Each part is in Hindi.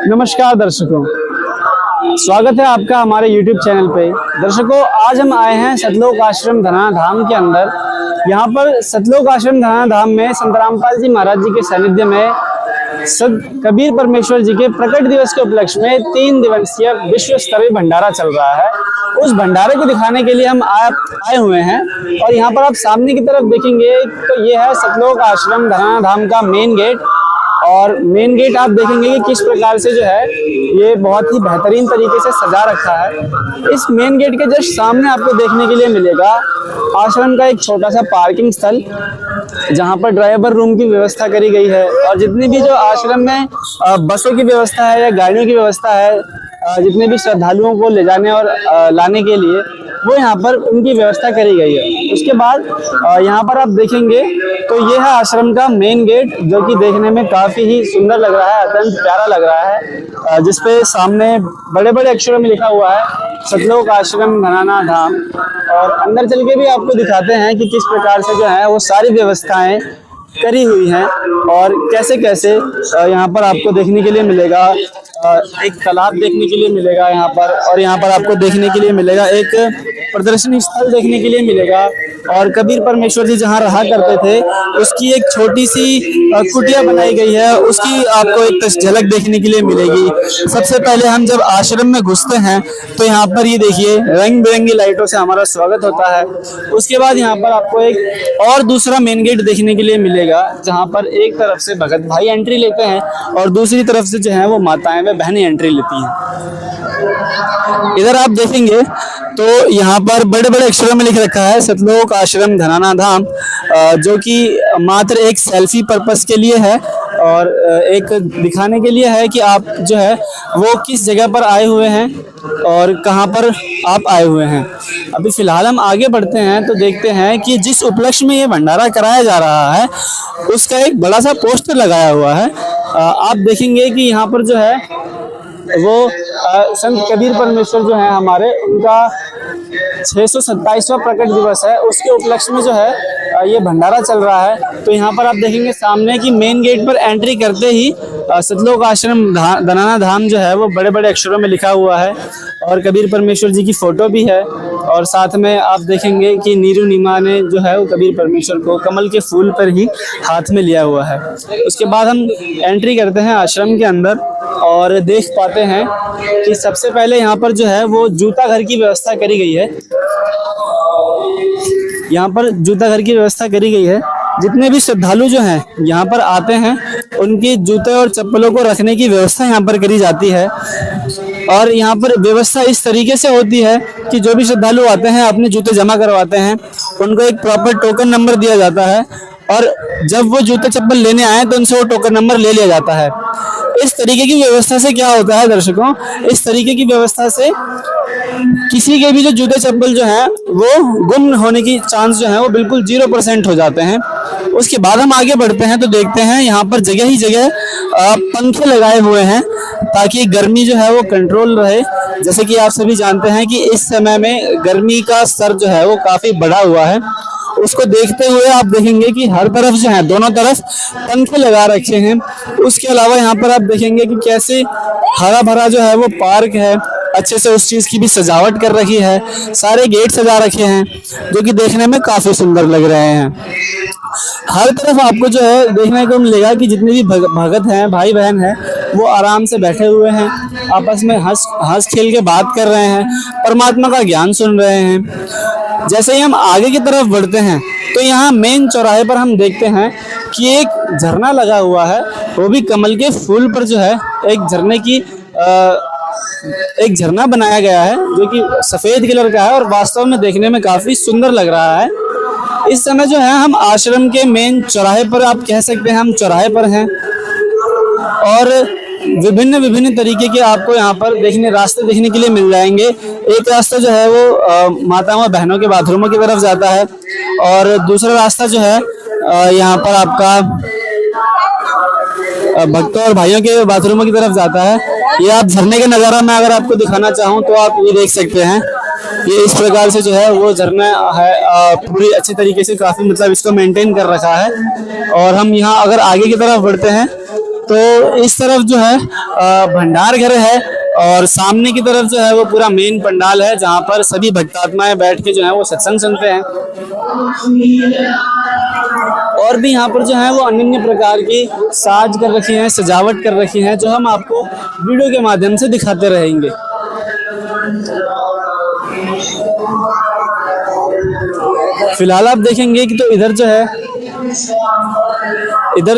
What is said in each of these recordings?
नमस्कार दर्शकों, स्वागत है आपका हमारे YouTube चैनल पे। दर्शकों, आज हम आए हैं सतलोक आश्रम धनाना धाम के अंदर। यहाँ पर सतलोक आश्रम धनाना धाम में संत रामपाल जी महाराज जी के सानिध्य में संत कबीर परमेश्वर जी के प्रकट दिवस के उपलक्ष्य में 3 दिवसीय विश्व स्तरीय भंडारा चल रहा है। उस भंडारे को दिखाने के लिए हम आए हुए हैं और यहाँ पर आप सामने की तरफ देखेंगे तो ये है सतलोक आश्रम धनाना धाम का मेन गेट। और मेन गेट आप देखेंगे कि किस प्रकार से जो है ये बहुत ही बेहतरीन तरीके से सजा रखा है। इस मेन गेट के जस्ट सामने आपको देखने के लिए मिलेगा आश्रम का एक छोटा सा पार्किंग स्थल, जहां पर ड्राइवर रूम की व्यवस्था करी गई है। और जितनी भी जो आश्रम में बसों की व्यवस्था है या गाड़ियों की व्यवस्था है, जितने भी श्रद्धालुओं को ले जाने और लाने के लिए, वो यहाँ पर उनकी व्यवस्था करी गई है। उसके बाद यहाँ पर आप देखेंगे तो ये है आश्रम का मेन गेट, जो कि देखने में काफी ही सुंदर लग रहा है, अत्यंत प्यारा लग रहा है, जिसपे सामने बड़े बड़े अक्षरों में लिखा हुआ है सतलोक आश्रम धनाना धाम। और अंदर चल के भी आपको दिखाते हैं कि किस प्रकार से जो है वो सारी व्यवस्थाएं करी हुई हैं और कैसे कैसे यहाँ पर आपको देखने के लिए मिलेगा। एक तालाब देखने के लिए मिलेगा यहाँ पर, और यहाँ पर आपको देखने के लिए मिलेगा एक प्रदर्शनी स्थल देखने के लिए मिलेगा। और कबीर परमेश्वर जी जहाँ रहा करते थे उसकी एक छोटी सी कुटिया बनाई गई है, उसकी आपको एक झलक देखने के लिए मिलेगी। सबसे पहले हम जब आश्रम में घुसते हैं तो यहाँ पर ये देखिए रंग बिरंगी लाइटों से हमारा स्वागत होता है। उसके बाद यहाँ पर आपको एक और दूसरा मेन गेट देखने के लिए मिलेगा, जहाँ पर एक तरफ से भगत भाई एंट्री लेते हैं और दूसरी तरफ से जो है वो माताएं व बहनें एंट्री लेती हैं। इधर आप देखेंगे तो यहाँ पर बड़े बड़े अक्षरों में लिख रखा है सतलोक आश्रम धनाना धाम, जो कि मात्र एक सेल्फी पर्पस के लिए है और एक दिखाने के लिए है कि आप जो है वो किस जगह पर आए हुए हैं और कहाँ पर आप आए हुए हैं। अभी फिलहाल हम आगे बढ़ते हैं तो देखते हैं कि जिस उपलक्ष्य में ये भंडारा कराया जा रहा है उसका एक बड़ा सा पोस्टर लगाया हुआ है। आप देखेंगे कि यहाँ पर जो है वो संत कबीर परमेश्वर जो है हमारे, उनका 627वां प्रकट दिवस है, उसके उपलक्ष्य में जो है ये भंडारा चल रहा है। तो यहाँ पर आप देखेंगे सामने की मेन गेट पर एंट्री करते ही सतलोक आश्रम धनाना धाम जो है वो बड़े बड़े अक्षरों में लिखा हुआ है और कबीर परमेश्वर जी की फोटो भी है। और साथ में आप देखेंगे कि नीरू नीमा ने जो है वो कबीर परमेश्वर को कमल के फूल पर ही हाथ में लिया हुआ है। उसके बाद हम एंट्री करते हैं आश्रम के अंदर और देख पाते हैं कि सबसे पहले यहाँ पर जो है वो जूता घर की व्यवस्था करी गई है। यहाँ पर जूता घर की व्यवस्था करी गई है। जितने भी श्रद्धालु जो हैं यहाँ पर आते हैं उनके जूते और चप्पलों को रखने की व्यवस्था यहाँ पर करी जाती है। और यहाँ पर व्यवस्था इस तरीके से होती है कि जो भी श्रद्धालु आते हैं अपने जूते जमा करवाते हैं, उनको एक प्रॉपर टोकन नंबर दिया जाता है और जब वो जूते चप्पल लेने आए तो उनसे वो टोकन नंबर ले लिया जाता है। इस तरीके की व्यवस्था से क्या होता है दर्शकों, इस तरीके की व्यवस्था से किसी के भी जो जूते चप्पल जो हैं वो गुम होने की चांस जो है वो बिल्कुल 0% हो जाते हैं। उसके बाद हम आगे बढ़ते हैं तो देखते हैं यहाँ पर जगह ही जगह पंखे लगाए हुए हैं ताकि गर्मी जो है वो कंट्रोल रहे। जैसे कि आप सभी जानते हैं कि इस समय में गर्मी का स्तर जो है वो काफी बढ़ा हुआ है। उसको देखते हुए आप देखेंगे कि हर तरफ जो है दोनों तरफ पंखे लगा रखे हैं। उसके अलावा यहाँ पर आप देखेंगे कि कैसे हरा भरा जो है वो पार्क है, अच्छे से उस चीज की भी सजावट कर रखी है, सारे गेट सजा रखे हैं जो कि देखने में काफी सुंदर लग रहे हैं। हर तरफ आपको जो है देखने को मिलेगा कि जितने भी भगत हैं, भाई बहन हैं, वो आराम से बैठे हुए हैं, आपस में हंस खेल के बात कर रहे हैं, परमात्मा का ज्ञान सुन रहे हैं। जैसे ही हम आगे की तरफ बढ़ते हैं तो यहाँ मेन चौराहे पर हम देखते हैं कि एक झरना लगा हुआ है, वो भी कमल के फूल पर जो है एक झरना बनाया गया है जो कि सफेद कलर का है और वास्तव में देखने में काफी सुंदर लग रहा है। इस समय जो है हम आश्रम के मेन चौराहे पर, आप कह सकते हैं हम चौराहे पर हैं और विभिन्न तरीके के आपको यहाँ पर रास्ते देखने के लिए मिल जाएंगे। एक रास्ता जो है वो माताओं बहनों के बाथरूमों की तरफ जाता है और दूसरा रास्ता जो है यहाँ पर आपका भक्तों और भाइयों के बाथरूमों की तरफ जाता है। ये आप झरने के नज़ारा में अगर आपको दिखाना चाहूँ तो आप ये देख सकते हैं। ये इस प्रकार से जो है वो झरना है, पूरी अच्छे तरीके से काफी मतलब इसको मेंटेन कर रखा है। और हम यहाँ अगर आगे की तरफ बढ़ते हैं तो इस तरफ जो है भंडार घर है और सामने की तरफ जो है वो पूरा मेन पंडाल है जहाँ पर सभी भक्तात्माएं बैठ के जो है वो सत्संग सुनते हैं। और भी यहाँ पर जो है वो अनन्य प्रकार की साज कर रखी हैं, सजावट कर रखी हैं, जो हम आपको वीडियो के माध्यम से दिखाते रहेंगे। फिलहाल आप देखेंगे कि तो इधर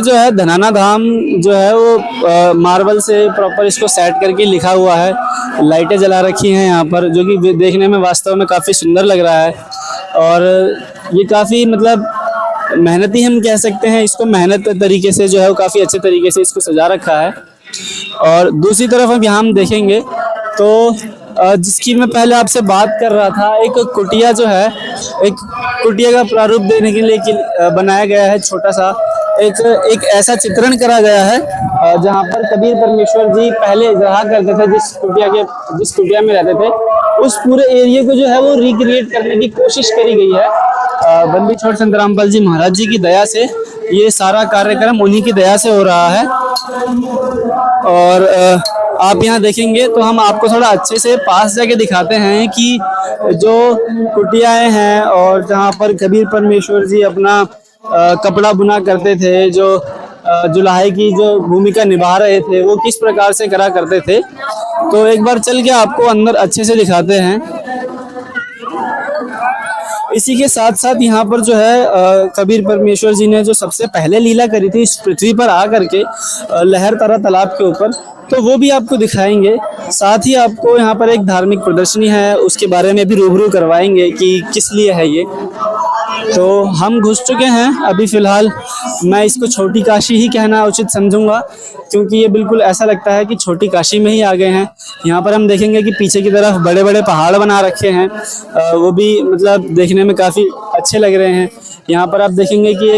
जो है धनाना धाम जो है वो मार्बल से प्रॉपर इसको सेट करके लिखा हुआ है। लाइटें जला रखी हैं यहाँ पर, जो कि देखने में वास्तव में काफ़ी सुंदर लग रहा है। और ये काफ़ी मतलब मेहनती हम कह सकते हैं इसको, मेहनत तरीके से जो है वो काफ़ी अच्छे तरीके से इसको सजा रखा है। और दूसरी तरफ अब यहाँ हम देखेंगे तो जिसकी मैं पहले आपसे बात कर रहा था, एक कुटिया जो है, एक कुटिया का प्रारूप देने के लिए बनाया गया है। छोटा सा एक ऐसा चित्रण करा गया है जहाँ पर कबीर परमेश्वर जी पहले रहा करते थे, जिस कुटिया में रहते थे, उस पूरे एरिया को जो है वो रिक्रिएट करने की कोशिश करी गई है। बंदी छोड़ संत रामपाल जी महाराज जी की दया से ये सारा कार्यक्रम उन्हीं की दया से हो रहा है। और आप यहाँ देखेंगे तो हम आपको थोड़ा अच्छे से पास जाके दिखाते हैं कि जो कुटियाएं हैं और जहाँ पर कबीर परमेश्वर जी अपना कपड़ा बुना करते थे, जो जुलाहे की जो भूमिका निभा रहे थे, वो किस प्रकार से करा करते थे। तो एक बार चल के आपको अंदर अच्छे से दिखाते हैं। इसी के साथ साथ यहाँ पर जो है कबीर परमेश्वर जी ने जो सबसे पहले लीला करी थी इस पृथ्वी पर आकर के लहरतारा तालाब के ऊपर, तो वो भी आपको दिखाएंगे। साथ ही आपको यहाँ पर एक धार्मिक प्रदर्शनी है, उसके बारे में भी रूबरू करवाएंगे कि किस लिए है ये। तो हम घुस चुके हैं अभी फ़िलहाल। मैं इसको छोटी काशी ही कहना उचित समझूंगा, क्योंकि ये बिल्कुल ऐसा लगता है कि छोटी काशी में ही आ गए हैं। यहाँ पर हम देखेंगे कि पीछे की तरफ बड़े बड़े पहाड़ बना रखे हैं, वो भी मतलब देखने में काफ़ी अच्छे लग रहे हैं। यहाँ पर आप देखेंगे कि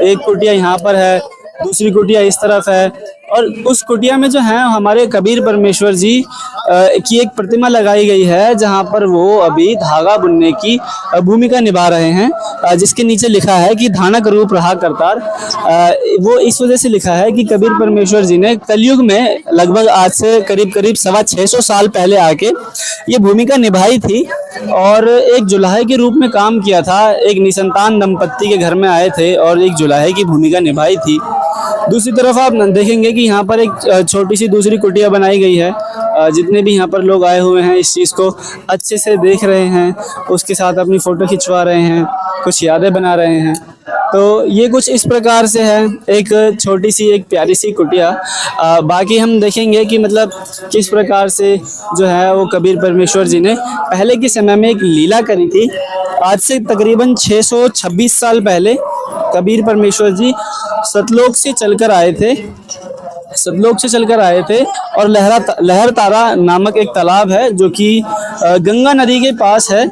एक कुटिया यहाँ पर है, दूसरी कुटिया इस तरफ है, और उस कुटिया में जो है हमारे कबीर परमेश्वर जी की एक प्रतिमा लगाई गई है, जहां पर वो अभी धागा बुनने की भूमिका निभा रहे हैं, जिसके नीचे लिखा है कि धानक रूप रहा करतार। वो इस वजह से लिखा है कि कबीर परमेश्वर जी ने कलयुग में लगभग आज से करीब 650 साल पहले आके ये भूमिका निभाई थी और एक जुलाहे के रूप में काम किया था। एक निसंतान दंपत्ति के घर में आए थे और एक जुलाहे की भूमिका निभाई थी। दूसरी तरफ आप देखेंगे कि यहाँ पर एक छोटी सी दूसरी कुटिया बनाई गई है। जितने भी यहाँ पर लोग आए हुए हैं इस चीज़ को अच्छे से देख रहे हैं, उसके साथ अपनी फ़ोटो खिंचवा रहे हैं, कुछ यादें बना रहे हैं। तो ये कुछ इस प्रकार से है, एक छोटी सी एक प्यारी सी कुटिया। बाकी हम देखेंगे कि मतलब किस प्रकार से जो है वो कबीर परमेश्वर जी ने पहले के समय में एक लीला करी थी। आज से तकरीबन 626 साल पहले कबीर परमेश्वर जी सतलोक से चलकर आए थे और लहरतारा नामक एक तालाब है जो कि गंगा नदी के पास है,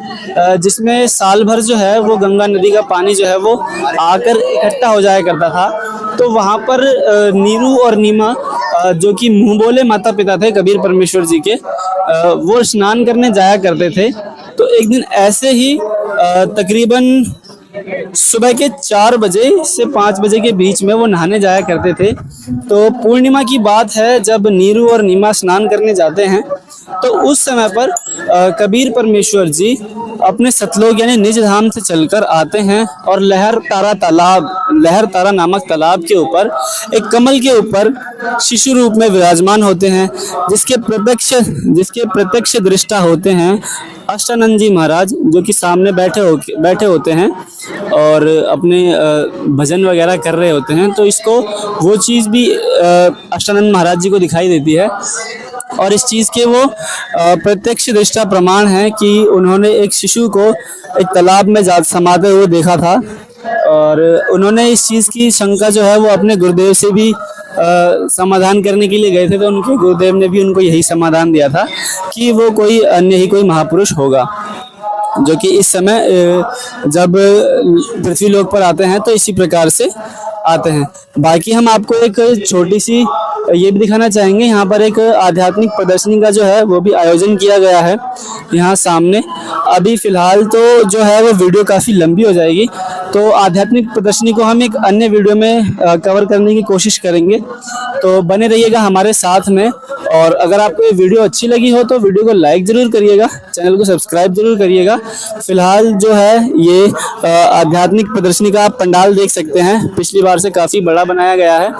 जिसमें साल भर जो है वो गंगा नदी का पानी जो है वो आकर इकट्ठा हो जाया करता था। तो वहाँ पर नीरू और नीमा जो कि मुँह बोले माता पिता थे कबीर परमेश्वर जी के, वो स्नान करने जाया करते थे। तो एक दिन ऐसे ही तकरीबन सुबह के 4 बजे से 5 बजे के बीच में वो नहाने जाया करते थे। तो पूर्णिमा की बात है, जब नीरू और नीमा स्नान करने जाते हैं तो उस समय पर कबीर परमेश्वर जी अपने सतलोक यानी निज धाम से चलकर आते हैं और लहरतारा नामक तालाब के ऊपर एक कमल के ऊपर शिशु रूप में विराजमान होते हैं, जिसके प्रत्यक्ष दृष्टा होते हैं अष्टानंद जी महाराज, जो कि सामने बैठे होते हैं और अपने भजन वगैरह कर रहे होते हैं। तो इसको वो चीज़ भी अष्टानंद महाराज जी को दिखाई देती है और इस चीज़ के वो प्रत्यक्ष दृष्टा प्रमाण है कि उन्होंने एक शिशु को एक तालाब में समाते हुए देखा था। और उन्होंने इस चीज़ की शंका जो है वो अपने गुरुदेव से भी समाधान करने के लिए गए थे। तो उनके गुरुदेव ने भी उनको यही समाधान दिया था कि वो कोई अन्य ही कोई महापुरुष होगा। जो कि इस समय जब पृथ्वी लोक पर आते हैं तो इसी प्रकार से आते हैं। बाकी हम आपको एक छोटी सी ये भी दिखाना चाहेंगे, यहाँ पर एक आध्यात्मिक प्रदर्शनी का जो है वो भी आयोजन किया गया है यहाँ सामने। अभी फिलहाल तो जो है वो वीडियो काफ़ी लंबी हो जाएगी, तो आध्यात्मिक प्रदर्शनी को हम एक अन्य वीडियो में कवर करने की कोशिश करेंगे, तो बने रहिएगा हमारे साथ में। और अगर आपको ये वीडियो अच्छी लगी हो तो वीडियो को लाइक ज़रूर करिएगा, चैनल को सब्सक्राइब जरूर करिएगा। फिलहाल जो है ये आध्यात्मिक प्रदर्शनी का आप पंडाल देख सकते हैं, पिछली बार से काफ़ी बड़ा बनाया गया है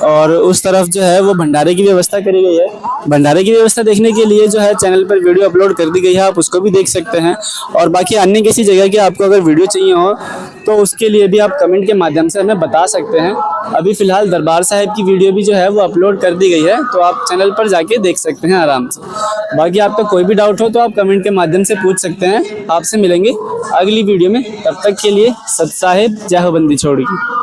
और उस तरफ जो है वो भंडारे की व्यवस्था करी गई है। भंडारे की व्यवस्था देखने के लिए जो है चैनल पर वीडियो अपलोड कर दी गई है, आप उसको भी देख सकते हैं। और बाकी अन्य किसी जगह की आपको अगर वीडियो चाहिए हो तो उसके लिए भी आप कमेंट के माध्यम से हमें बता सकते हैं। अभी फ़िलहाल दरबार साहिब की वीडियो भी जो है वो अपलोड कर दी गई है, तो आप चैनल पर जाके देख सकते हैं आराम से। बाकी आपका कोई भी डाउट हो तो आप कमेंट के माध्यम से पूछ सकते हैं। आपसे मिलेंगे अगली वीडियो में, तब तक के लिए सत साहिब, जय हो बंदी छोड़ की।